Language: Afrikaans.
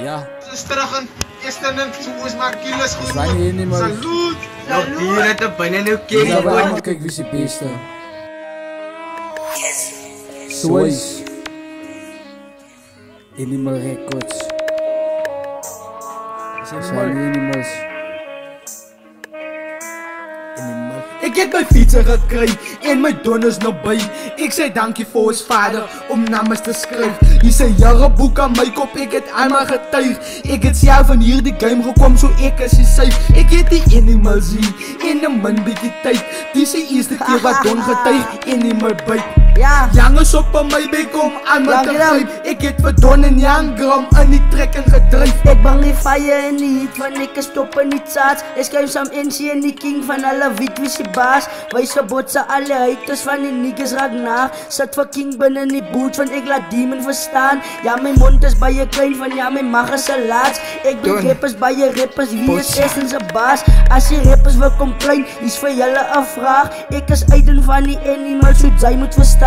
Ja. Is terug in eerste in soos maar kilos goed. Zijn hier niet meer. Salut. Nou hier het op binnen nou Ja, kyk maar word. allemaal kijk wie is die beste. Sois. Animal Records. Zijn animals. Animal. Ek het my fietser gekry en my donders nou by. Ek sê dankie vir ons vader om namens te skryf. Hy sê jare boek aan my kop, ek het einmal getuig. Ek het self in hierdie game gekom, so ek is die syf. Ek het die animals hier en 'n min bietjie tyd. Dis die eerste keer wat don getuig en in my byt. Ja. Jongens op aan my bek om aan my te Dankjewel. gryp. Ek het vir Don en Young Gram in die trekking gedryf. Ek bang die fire en die heat, want ek is top in die charts. Ek skryf saam NC en die king van alle wit wie se baas. Wyse botse alle haters van die niggas raak na. Sit vir king binne in die boot, van ek laat demon verstaan. Ja, my mond is baie klein, van ja, my mag is 'n laats. Ek doen rappers baie rappers, wie is essence 'n baas? As die rappers wil kom klein, is vir julle 'n vraag. Ek is uit en van die animals, so jy moet verstaan.